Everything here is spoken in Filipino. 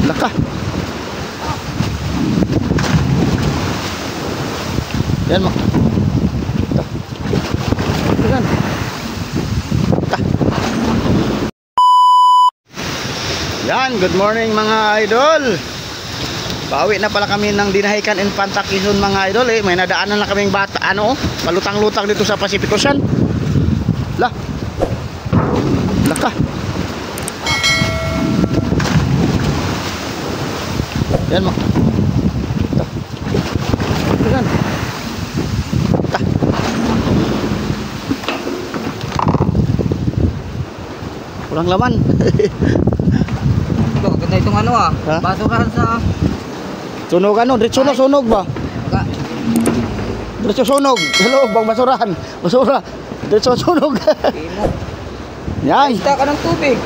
Laka. Yan mo. Yan. Yan, good morning mga idol. Pauwi na pala kami ng Dinahican Infanta Quezon mga idol. May nadaanan na kaming bata, palutang-lutang dito sa Pacific Ocean. Laka. Yan mo. Yan. Walang laman. Ito, ganda itong basurahan sa... Sunog diretso na sunog ba? Diretso sunog. Hello, bang basurahan. Basura. Diretso sunog. Yan. Ista ka ng tubig.